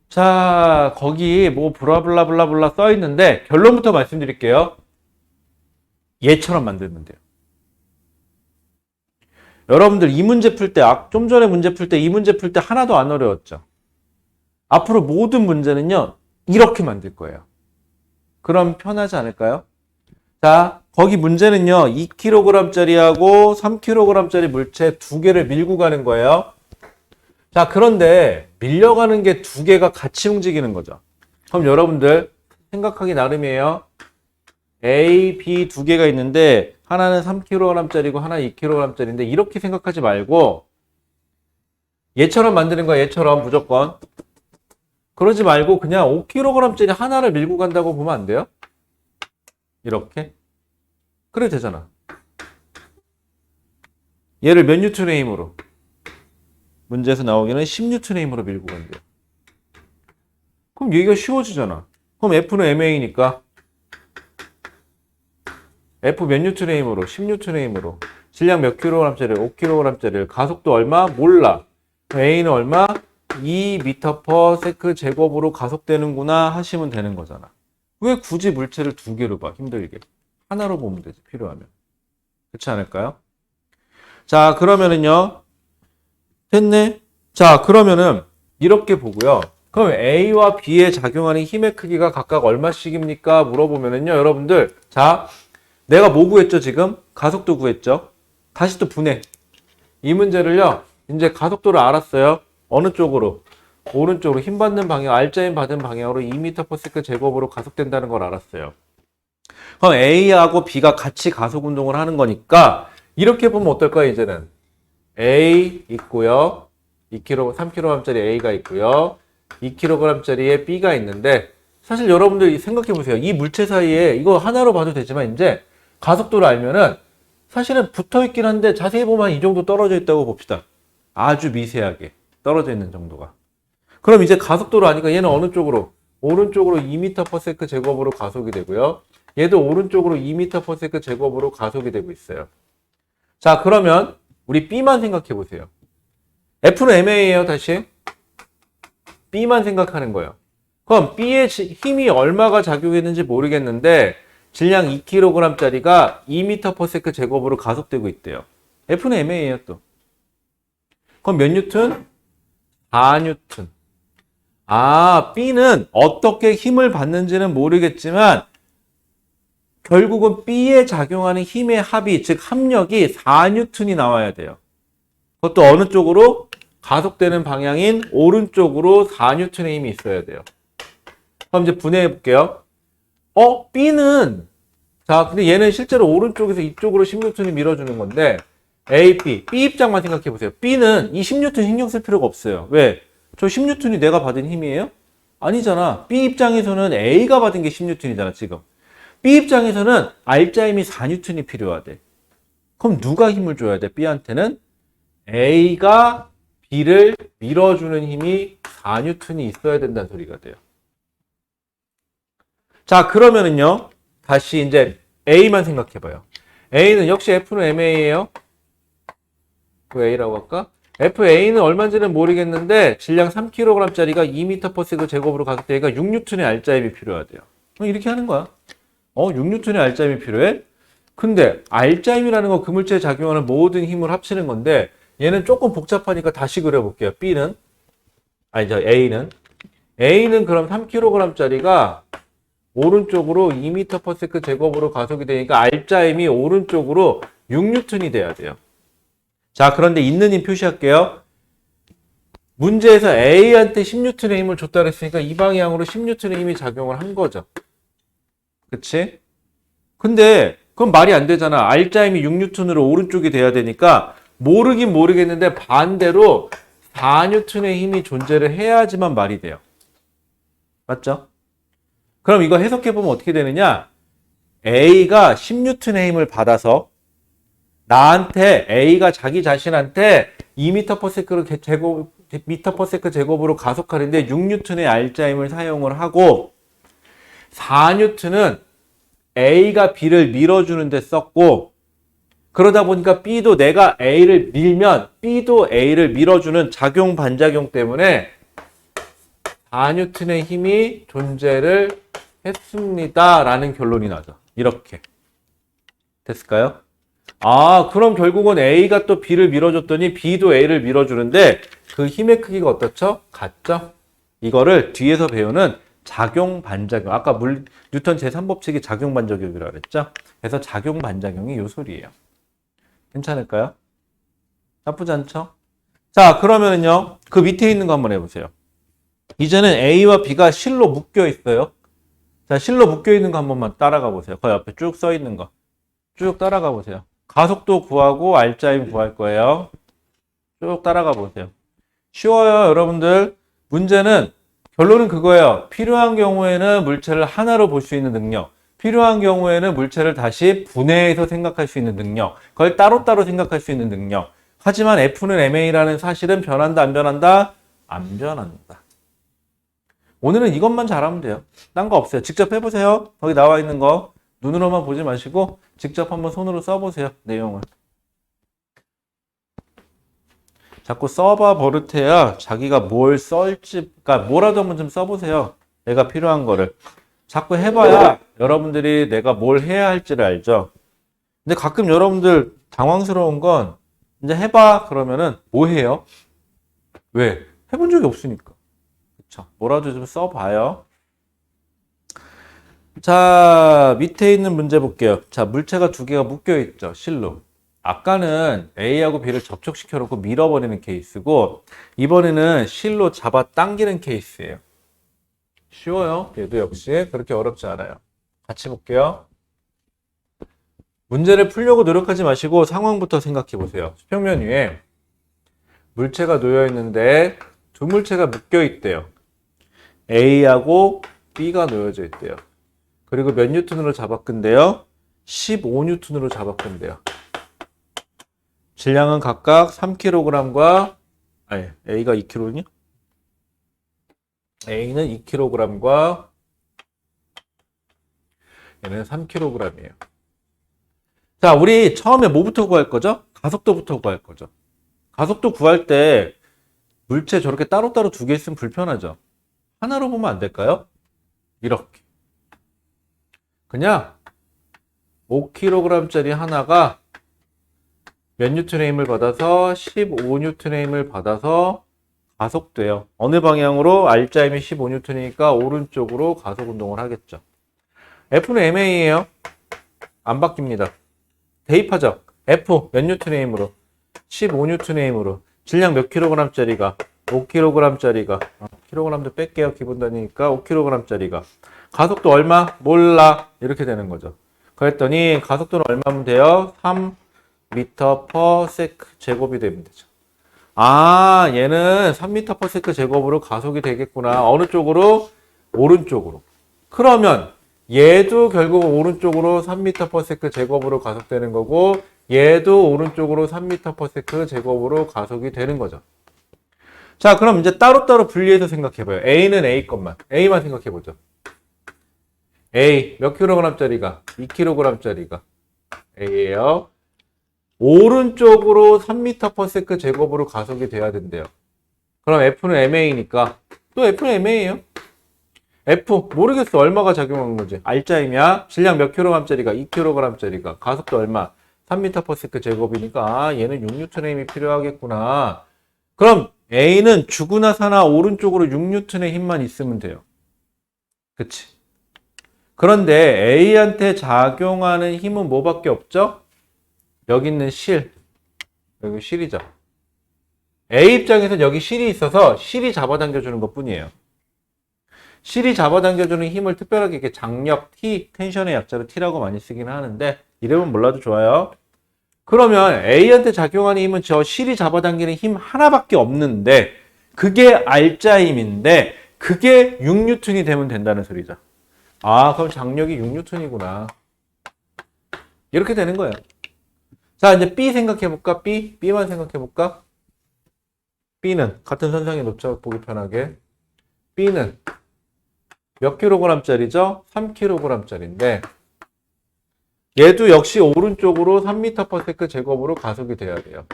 [SPEAKER 1] 자, 거기 뭐 블라블라블라블라 써 있는데 결론부터 말씀드릴게요. 얘처럼 만들면 돼요. 여러분들 이 문제 풀 때, 좀 전에 문제 풀 때, 이 문제 풀 때 하나도 안 어려웠죠? 앞으로 모든 문제는요, 이렇게 만들 거예요. 그럼 편하지 않을까요? 자, 거기 문제는요, 2kg짜리하고 3kg짜리 물체 2개를 밀고 가는 거예요. 자, 그런데 밀려가는 게 2개가 같이 움직이는 거죠. 그럼 여러분들 생각하기 나름이에요. A, B 2개가 있는데 하나는 3kg짜리고 하나는 2kg짜리인데 이렇게 생각하지 말고 얘처럼 만드는 거야. 얘처럼 무조건. 그러지 말고 그냥 5kg짜리 하나를 밀고 간다고 보면 안 돼요? 이렇게. 그래 되잖아. 얘를 몇 뉴턴의 힘으로? 문제에서 나오기는 10뉴턴의 힘으로 밀고 간대요. 그럼 얘기가 쉬워지잖아. 그럼 F는 MA니까 F 몇 뉴턴의 힘으로? 10뉴턴의 힘으로. 질량 몇 킬로그램짜리? 5kg짜리. 가속도 얼마? 몰라. A는 얼마? 2m/s 제곱으로 가속되는구나 하시면 되는 거잖아. 왜 굳이 물체를 두 개로 봐? 힘들게. 하나로 보면 되지, 필요하면. 그렇지 않을까요? 자, 그러면은요. 됐네? 자, 그러면은 이렇게 보고요. 그럼 A와 B에 작용하는 힘의 크기가 각각 얼마씩입니까? 물어보면은요, 여러분들. 자, 내가 뭐 구했죠, 지금? 가속도 구했죠? 다시 또 분해. 이 문제를요, 이제 가속도를 알았어요. 어느 쪽으로? 오른쪽으로 힘 받는 방향, R자임 받은 방향으로 2m/s 제곱으로 가속된다는 걸 알았어요. 그럼 A하고 B가 같이 가속 운동을 하는 거니까 이렇게 보면 어떨까요, 이제는? A 있고요. 3kg짜리 A가 있고요. 2kg짜리에 B가 있는데 사실 여러분들 생각해 보세요. 이 물체 사이에 이거 하나로 봐도 되지만 이제 가속도를 알면은 사실은 붙어 있긴 한데 자세히 보면 이 정도 떨어져 있다고 봅시다. 아주 미세하게 떨어져 있는 정도가. 그럼 이제 가속도를 아니까 얘는 어느 쪽으로? 오른쪽으로 2m/s 제곱으로 가속이 되고요. 얘도 오른쪽으로 2m/s 제곱으로 가속이 되고 있어요. 자, 그러면 우리 B만 생각해 보세요. F는 MA예요, 다시. B만 생각하는 거예요. 그럼 B의 힘이 얼마가 작용했는지 모르겠는데 질량 2kg짜리가 2m/s 제곱으로 가속되고 있대요. F는 MA예요, 또. 그럼 몇 뉴턴? 4뉴턴. 아, B는 어떻게 힘을 받는지는 모르겠지만 결국은 B에 작용하는 힘의 합이, 즉 합력이 4뉴턴이 나와야 돼요. 그것도 어느 쪽으로? 가속되는 방향인 오른쪽으로 4뉴턴의 힘이 있어야 돼요. 그럼 이제 분해해 볼게요. B는, 자, 근데 얘는 실제로 오른쪽에서 이쪽으로 10뉴턴이 밀어주는 건데, A, B 입장만 생각해 보세요. B는 이 10뉴턴 신경 쓸 필요가 없어요. 왜? 저 10뉴턴이 내가 받은 힘이에요? 아니잖아. B 입장에서는 A가 받은 게 10뉴턴이잖아, 지금. B 입장에서는 R자 힘이 4뉴턴이 필요하대. 그럼 누가 힘을 줘야 돼? B한테는 A가 B를 밀어주는 힘이 4뉴턴이 있어야 된다는 소리가 돼요. 자, 그러면은요, 다시 이제 A만 생각해봐요. A는 역시 F는 MA예요. 그 A라고 할까? FA는 얼마인지는 모르겠는데 질량 3kg짜리가 2m/s 제곱으로 가속되니까 6뉴턴의 R자임이 필요하대요. 이렇게 하는 거야. 6뉴턴의 R자임이 필요해? 근데 R자임이라는 건 그 물체에 작용하는 모든 힘을 합치는 건데 얘는 조금 복잡하니까 다시 그려볼게요. A는 그럼 3kg짜리가 오른쪽으로 2m/s 제곱으로 가속이 되니까 R자임이 오른쪽으로 6뉴턴이 돼야 돼요. 자, 그런데 있는 힘 표시할게요. 문제에서 A한테 10뉴턴의 힘을 줬다 그랬으니까 이 방향으로 10뉴턴의 힘이 작용을 한 거죠. 그치? 근데 그건 말이 안 되잖아. R자임이 6뉴턴으로 오른쪽이 돼야 되니까 모르긴 모르겠는데 반대로 4뉴턴의 힘이 존재를 해야지만 말이 돼요. 맞죠? 그럼 이거 해석해보면 어떻게 되느냐? A가 10뉴턴의 힘을 받아서 나한테 A가 자기 자신한테 2m/s 제곱으로 가속하는데 6뉴턴의 R자임을 사용을 하고 4뉴턴은 A가 B를 밀어주는 데 썼고 그러다 보니까 B도 내가 A를 밀면 B도 A를 밀어주는 작용 반작용 때문에 4뉴턴의 힘이 존재를 했습니다 라는 결론이 나죠. 이렇게 됐을까요? 아, 그럼 결국은 A가 또 B를 밀어줬더니 B도 A를 밀어주는데 그 힘의 크기가 어떻죠? 같죠? 이거를 뒤에서 배우는 작용 반작용. 아까 뉴턴 제3법칙이 작용 반작용이라고 그랬죠? 그래서 작용 반작용이 요 소리예요. 괜찮을까요? 나쁘지 않죠? 자, 그러면은요. 그 밑에 있는 거 한번 해보세요. 이제는 A와 B가 실로 묶여 있어요. 자, 실로 묶여 있는 거 한 번만 따라가 보세요. 그 옆에 쭉 써 있는 거. 쭉 따라가 보세요. 가속도 구하고 R자임 구할 거예요. 쭉 따라가 보세요. 쉬워요, 여러분들. 문제는 결론은 그거예요. 필요한 경우에는 물체를 하나로 볼 수 있는 능력. 필요한 경우에는 물체를 다시 분해해서 생각할 수 있는 능력. 그걸 따로따로 생각할 수 있는 능력. 하지만 F는 MA라는 사실은 변한다, 안 변한다? 안 변한다. 오늘은 이것만 잘하면 돼요. 딴 거 없어요. 직접 해보세요. 거기 나와 있는 거. 눈으로만 보지 마시고 직접 한번 손으로 써보세요. 내용을. 자꾸 써봐 버릇해야 자기가 뭘 썰지, 그러니까 뭐라도 한번 좀 써보세요. 내가 필요한 거를. 자꾸 해봐야 여러분들이 내가 뭘 해야 할지를 알죠. 근데 가끔 여러분들 당황스러운 건 이제 해봐 그러면은 뭐 해요? 왜? 해본 적이 없으니까. 그쵸? 뭐라도 좀 써봐요. 자, 밑에 있는 문제 볼게요. 자, 물체가 두 개가 묶여 있죠. 실로. 아까는 A하고 B를 접촉시켜 놓고 밀어버리는 케이스고, 이번에는 실로 잡아 당기는 케이스예요. 쉬워요. 얘도 역시 그렇게 어렵지 않아요. 같이 볼게요. 문제를 풀려고 노력하지 마시고 상황부터 생각해 보세요. 수평면 위에 물체가 놓여 있는데 두 물체가 묶여 있대요. A하고 B가 놓여져 있대요. 그리고 몇 뉴턴으로 잡았건데요? 15뉴턴으로 잡았건데요. 질량은 각각 3kg과 아니 A가 2kg냐? A는 2kg과 얘는 3kg이에요. 자, 우리 처음에 뭐부터 구할 거죠? 가속도부터 구할 거죠. 가속도 구할 때 물체 저렇게 따로따로 두 개 있으면 불편하죠. 하나로 보면 안 될까요? 이렇게. 그냥 5kg짜리 하나가 몇 뉴턴의 힘을 받아서 15뉴턴의 힘을 받아서 가속돼요. 어느 방향으로? R자임이 15뉴턴이니까 오른쪽으로 가속 운동을 하겠죠. F는 MA예요. 안 바뀝니다. 대입하죠. F 몇 뉴턴의 힘으로? 15뉴턴의 힘으로. 질량 몇 킬로그램짜리가? 5kg짜리가. 킬로그램도 뺄게요. 기본 단위니까 5kg짜리가. 가속도 얼마? 몰라. 이렇게 되는 거죠. 그랬더니 가속도는 얼마면 돼요? 3m/s 제곱이 되면 되죠. 아, 얘는 3m/s 제곱으로 가속이 되겠구나. 어느 쪽으로? 오른쪽으로. 그러면 얘도 결국 오른쪽으로 3m/s 제곱으로 가속되는 거고 얘도 오른쪽으로 3m/s 제곱으로 가속이 되는 거죠. 자, 그럼 이제 따로따로 분리해서 생각해봐요. A는 A 것만. A만 생각해보죠. A 몇 킬로그램짜리가? 2kg짜리가 A예요. 오른쪽으로 3m/s 제곱으로 가속이 돼야 된대요. 그럼 F는 MA니까 또 F는 MA예요. F 모르겠어. 얼마가 작용한 거지? R자임이야. 질량 몇 킬로그램짜리가? 2kg짜리가. 가속도 얼마? 3m/s 제곱이니까 얘는 6뉴턴의 힘이 필요하겠구나. 그럼 A는 주구나 사나 오른쪽으로 6뉴턴의 힘만 있으면 돼요. 그치? 그런데 A한테 작용하는 힘은 뭐밖에 없죠? 여기 있는 실. 여기 실이죠. A 입장에서는 여기 실이 있어서 실이 잡아당겨주는 것 뿐이에요. 실이 잡아당겨주는 힘을 특별하게 이렇게 장력 T, 텐션의 약자로 T라고 많이 쓰긴 하는데 이름은 몰라도 좋아요. 그러면 A한테 작용하는 힘은 저 실이 잡아당기는 힘 하나밖에 없는데 그게 R자 힘인데 그게 6뉴턴이 되면 된다는 소리죠. 아, 그럼 장력이 6뉴턴이구나. 이렇게 되는 거예요. 자, 이제 B 생각해볼까? B만 생각해볼까? B는 같은 선상에 놓쳐 보기 편하게. B는 몇 킬로그램짜리죠? 3kg짜리인데 얘도 역시 오른쪽으로 3m/s 제곱으로 가속이 돼야 돼요.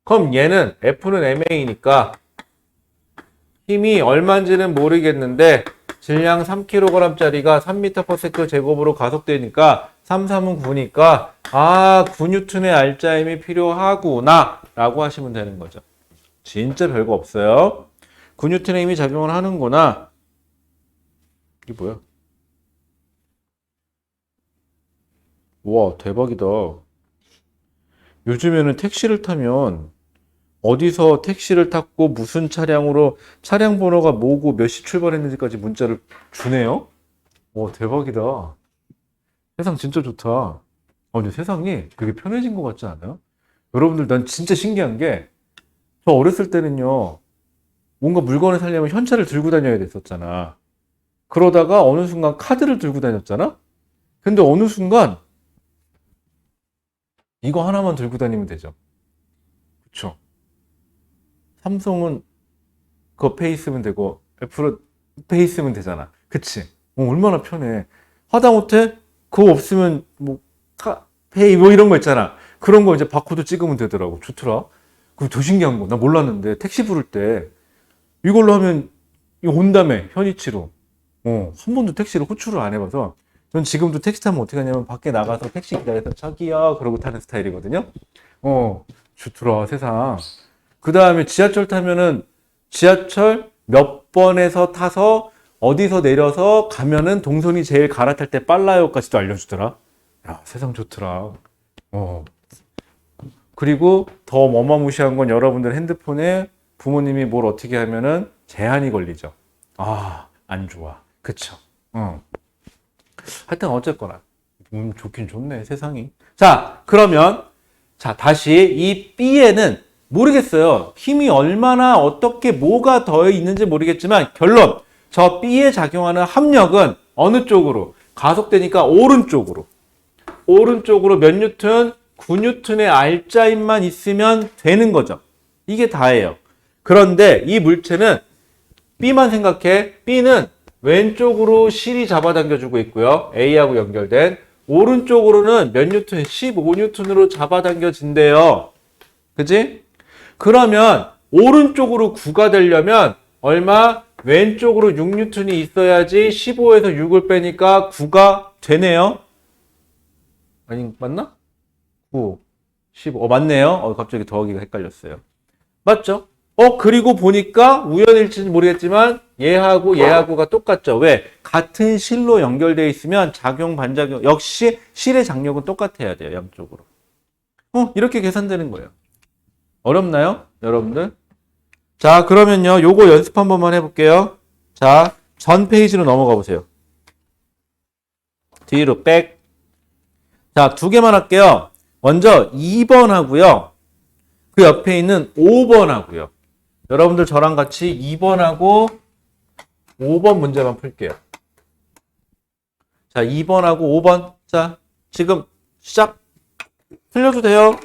[SPEAKER 1] 그럼 얘는 F는 MA니까 힘이 얼마인지는 모르겠는데 질량 3kg짜리가 3m/s 제곱으로 가속되니까 3, 3은 9니까 아 9뉴턴의 R자 힘이 필요하구나 라고 하시면 되는 거죠. 진짜 별거 없어요. 9뉴턴의 힘이 작용을 하는구나. 이게 뭐야? 와, 대박이다. 요즘에는 택시를 타면 어디서 택시를 탔고 무슨 차량으로 차량 번호가 뭐고 몇 시 출발했는지까지 문자를 주네요. 와, 대박이다. 세상 진짜 좋다. 근데 세상이 되게 편해진 것 같지 않아요? 여러분들 난 진짜 신기한 게 저 어렸을 때는요. 뭔가 물건을 사려면 현찰을 들고 다녀야 됐었잖아. 그러다가 어느 순간 카드를 들고 다녔잖아? 근데 어느 순간 이거 하나만 들고 다니면 되죠. 그쵸? 삼성은 그거 페이 쓰면 되고 애플은 페이 쓰면 되잖아. 그치? 얼마나 편해. 하다못해 그거 없으면 뭐 페이 뭐 이런 거 있잖아. 그런 거 이제 바코드 찍으면 되더라고. 좋더라. 그거 더 신기한 거. 나 몰랐는데 택시 부를 때 이걸로 하면 이거 온다며 현이치로. 한 번도 택시를 호출을 안 해봐서 전 지금도 택시 타면 어떻게 하냐면 밖에 나가서 택시 기다려서 저기요 그러고 타는 스타일이거든요. 좋더라 세상. 그 다음에 지하철 타면은 지하철 몇 번에서 타서 어디서 내려서 가면은 동선이 제일 갈아탈 때 빨라요까지도 알려주더라. 야 세상 좋더라. 그리고 더 어마무시한 건 여러분들 핸드폰에 부모님이 뭘 어떻게 하면은 제한이 걸리죠. 안 좋아. 그쵸? 하여튼 어쨌거나 좋긴 좋네 세상이. 자 그러면 자 다시 이 B에는 모르겠어요. 힘이 얼마나 어떻게 뭐가 더 있는지 모르겠지만 결론 저 B에 작용하는 합력은 어느 쪽으로 가속되니까 오른쪽으로 몇 뉴턴 9뉴턴의 R자임만 있으면 되는 거죠. 이게 다예요. 그런데 이 물체는 B만 생각해. B는 왼쪽으로 실이 잡아당겨주고 있고요. A하고 연결된 오른쪽으로는 몇 뉴턴? 15뉴턴으로 잡아당겨진대요. 그지? 그러면 오른쪽으로 9가 되려면 얼마? 왼쪽으로 6뉴턴이 있어야지 15에서 6을 빼니까 9가 되네요. 아니 맞나? 9, 15. 맞네요. 갑자기 더하기가 헷갈렸어요. 맞죠? 그리고 보니까 우연일지는 모르겠지만 얘하고가 똑같죠. 왜? 같은 실로 연결되어 있으면 작용, 반작용 역시 실의 장력은 똑같아야 돼요. 양쪽으로. 이렇게 계산되는 거예요. 어렵나요? 여러분들? 자, 그러면요. 요거 연습 한 번만 해볼게요. 자, 전 페이지로 넘어가 보세요. 뒤로 백. 자, 두 개만 할게요. 먼저 2번 하고요. 그 옆에 있는 5번 하고요. 여러분들 저랑 같이 2번하고 5번 문제만 풀게요. 자, 2번하고 5번. 자, 지금 시작. 풀려도 돼요.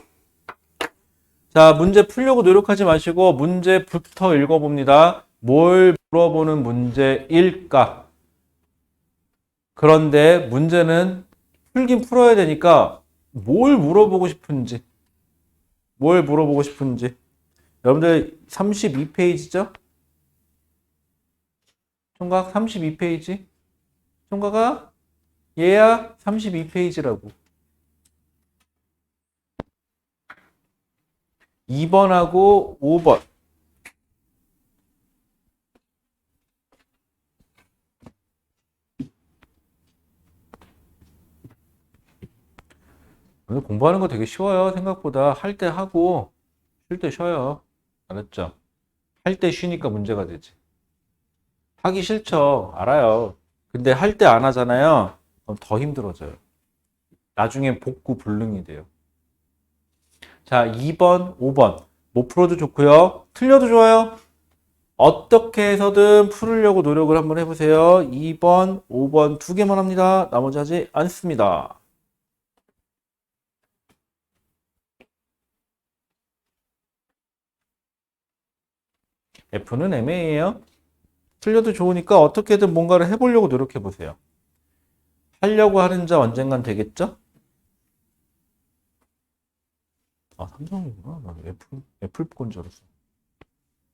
[SPEAKER 1] 자, 문제 풀려고 노력하지 마시고 문제부터 읽어봅니다. 뭘 물어보는 문제일까? 그런데 문제는 풀긴 풀어야 되니까 뭘 물어보고 싶은지 여러분들 32페이지죠? 총각 32페이지. 총각아 얘야 32페이지라고. 2번하고 5번. 오늘 공부하는 거 되게 쉬워요. 생각보다 할 때 하고 쉴 때 쉬어요. 알았죠? 할 때 쉬니까 문제가 되지. 하기 싫죠. 알아요. 근데 할 때 안 하잖아요. 그럼 더 힘들어져요. 나중에 복구 불능이 돼요. 자, 2번, 5번. 못 풀어도 좋고요. 틀려도 좋아요. 어떻게 해서든 풀으려고 노력을 한번 해보세요. 2번, 5번 두 개만 합니다. 나머지 하지 않습니다. F는 애매해요. 틀려도 좋으니까 어떻게든 뭔가를 해보려고 노력해보세요. 하려고 하는 자 언젠간 되겠죠? 삼성이구나. 나 애플 건 줄 알았어.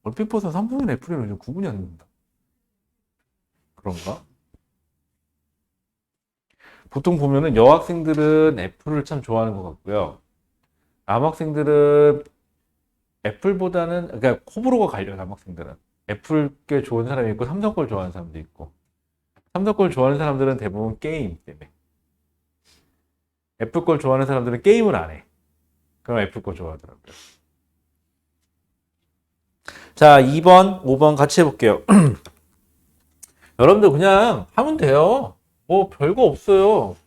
[SPEAKER 1] 얼핏 봐서 삼성이랑 애플이랑 좀 구분이 안 된다. 그런가? 보통 보면은 여학생들은 애플을 참 좋아하는 것 같고요. 남학생들은 애플보다는, 그러니까 호불호가 갈려요, 남학생들은. 애플 게 좋은 사람이 있고, 삼성 걸 좋아하는 사람도 있고. 삼성 걸 좋아하는 사람들은 대부분 게임 때문에. 애플 걸 좋아하는 사람들은 게임을 안 해. 그럼 애플 거 좋아하더라고요. 자, 2번, 5번 같이 해볼게요. 여러분들 그냥 하면 돼요. 뭐 별거 없어요.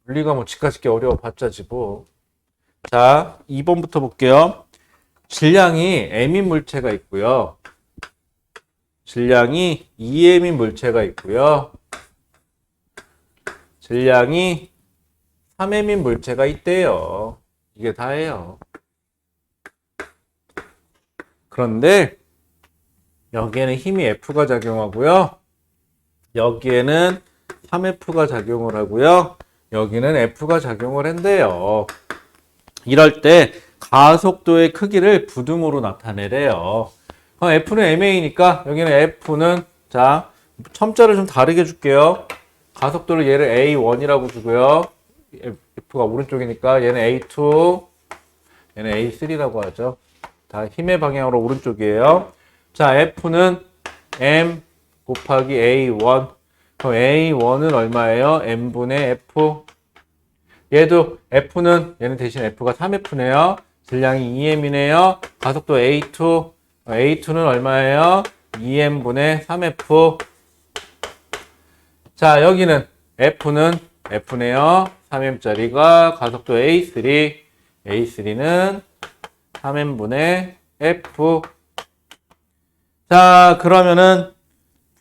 [SPEAKER 1] 물리가 뭐 지까짓게 어려워봤자 뭐. 자, 2번부터 볼게요. 질량이 M인 물체가 있고요. 질량이 2M인 물체가 있고요. 질량이 3M인 물체가 있대요. 이게 다예요. 그런데 여기에는 힘이 F가 작용하고요. 여기에는 3F가 작용을 하고요. 여기는 F가 작용을 한대요. 이럴 때 가속도의 크기를 부등호로 나타내래요. F는 MA니까 여기는 F는 자 첨자를 좀 다르게 줄게요. 가속도를 얘를 A1이라고 주고요. F가 오른쪽이니까 얘는 A2, 얘는 A3라고 하죠. 다 힘의 방향으로 오른쪽이에요. 자, F는 M 곱하기 A1. 그럼 A1은 얼마예요? M분의 F. 얘도 F는 얘는 대신 F가 3F네요. 질량이 2M이네요. 가속도 A2. A2는 얼마예요? 2M분의 3F. 자, 여기는 F는 F네요. 3M짜리가 가속도 A3. A3는 3M분의 F. 자, 그러면은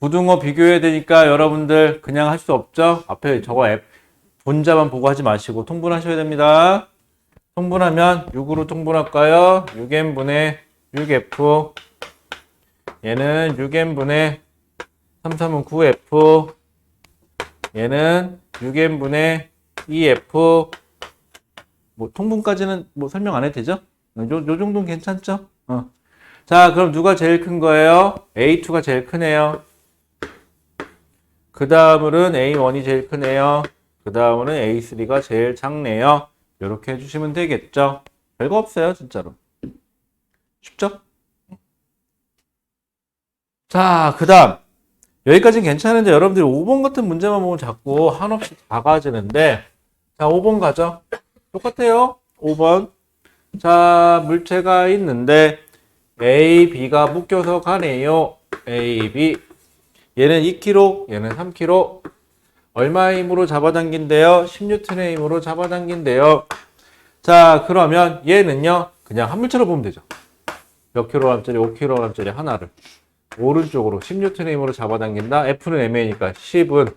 [SPEAKER 1] 부등호 비교해야 되니까 여러분들 그냥 할 수 없죠? 앞에 저거 분자만 보고 하지 마시고 통분하셔야 됩니다. 통분하면 6으로 통분할까요? 6M분의 6F. 얘는 6M분의 3, 3은 9F. 얘는 6M분의 2F. 뭐 통분까지는 뭐 설명 안 해도 되죠? 요 정도는 괜찮죠? 자, 그럼 누가 제일 큰 거예요? A2가 제일 크네요. 그 다음으로는 A1이 제일 크네요. 그 다음으로는 A3가 제일 작네요. 이렇게 해주시면 되겠죠? 별거 없어요, 진짜로. 쉽죠? 자, 그 다음. 여기까지는 괜찮은데 여러분들이 5번 같은 문제만 보면 자꾸 한없이 작아지는데, 자, 5번 가죠. 똑같아요. 5번. 자, 물체가 있는데 A, B가 묶여서 가네요. A, B. 얘는 2kg, 얘는 3kg. 얼마의 힘으로 잡아당긴대요? 10N의 힘으로 잡아당긴대요. 자, 그러면 얘는요, 그냥 한 물체로 보면 되죠. 몇 kg짜리, 5kg짜리 하나를 오른쪽으로 10N의 힘으로 잡아당긴다. F는 MA니까 10은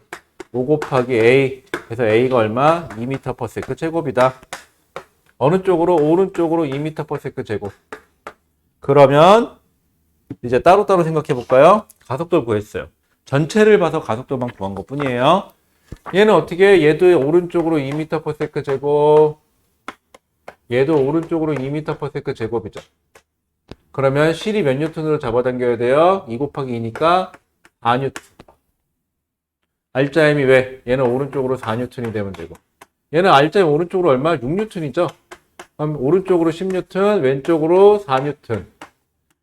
[SPEAKER 1] 5 곱하기 A. 그래서 A가 얼마? 2m/s 제곱이다. 어느 쪽으로? 오른쪽으로 2m/s 제곱. 그러면 이제 따로따로 생각해 볼까요? 가속도를 구했어요. 전체를 봐서 가속도만 구한 것 뿐이에요. 얘는 어떻게? 얘도 오른쪽으로 2m/s 제곱. 얘도 오른쪽으로 2m/s 제곱이죠. 그러면 실이 몇 뉴턴으로 잡아당겨야 돼요? 2 곱하기 2니까 4뉴턴. 알짜임이 왜? 얘는 오른쪽으로 4뉴턴이 되면 되고. 얘는 알짜임 오른쪽으로 얼마? 6뉴턴이죠. 그럼 오른쪽으로 10뉴턴, 왼쪽으로 4뉴턴.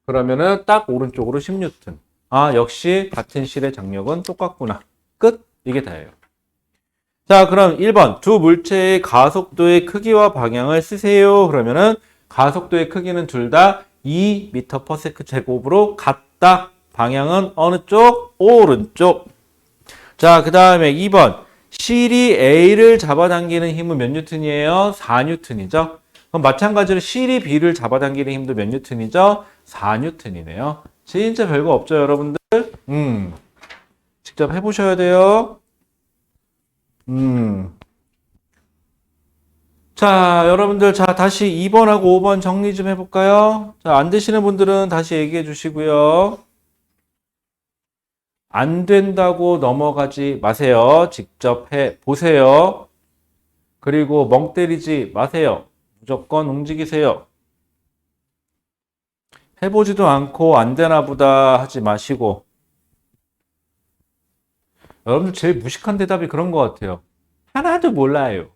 [SPEAKER 1] 그러면은 딱 오른쪽으로 10뉴턴. 아, 역시 같은 실의 장력은 똑같구나. 끝. 이게 다예요. 자, 그럼 1번. 두 물체의 가속도의 크기와 방향을 쓰세요. 그러면은 가속도의 크기는 둘 다 2m/s 제곱으로 같다. 방향은 어느 쪽? 오른쪽. 자, 그 다음에 2번. 실이 A를 잡아당기는 힘은 몇 뉴턴이에요? 4뉴턴이죠. 그럼 마찬가지로 실이 B를 잡아당기는 힘도 몇 뉴턴이죠? 4뉴턴이네요. 진짜 별거 없죠, 여러분들? 직접 해보셔야 돼요. 자, 여러분들, 자, 다시 2번하고 5번 정리 좀 해볼까요? 자, 안 되시는 분들은 다시 얘기해 주시고요. 안 된다고 넘어가지 마세요. 직접 해 보세요. 그리고 멍 때리지 마세요. 무조건 움직이세요. 해보지도 않고 안 되나 보다 하지 마시고. 여러분들 제일 무식한 대답이 그런 것 같아요. 하나도 몰라요.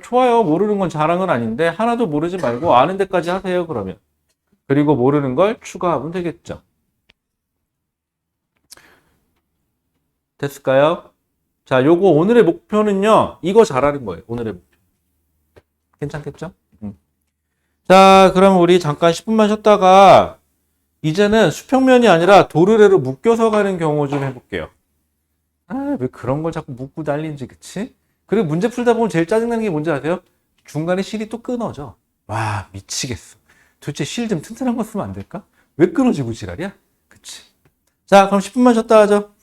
[SPEAKER 1] 좋아요. 모르는 건 자랑은 아닌데 하나도 모르지 말고 아는 데까지 하세요. 그러면. 그리고 모르는 걸 추가하면 되겠죠. 됐을까요? 자, 요거 오늘의 목표는요. 이거 잘하는 거예요. 오늘의 목표. 괜찮겠죠? 자, 그럼 우리 잠깐 10분만 쉬었다가 이제는 수평면이 아니라 도르래로 묶여서 가는 경우 좀 해볼게요. 아, 왜 그런 걸 자꾸 묶고 달리는지, 그치? 그리고 문제 풀다 보면 제일 짜증나는 게 뭔지 아세요? 중간에 실이 또 끊어져. 와, 미치겠어. 도대체 실 좀 튼튼한 거 쓰면 안 될까? 왜 끊어지고 지랄이야? 그치? 자, 그럼 10분만 쉬었다 하죠.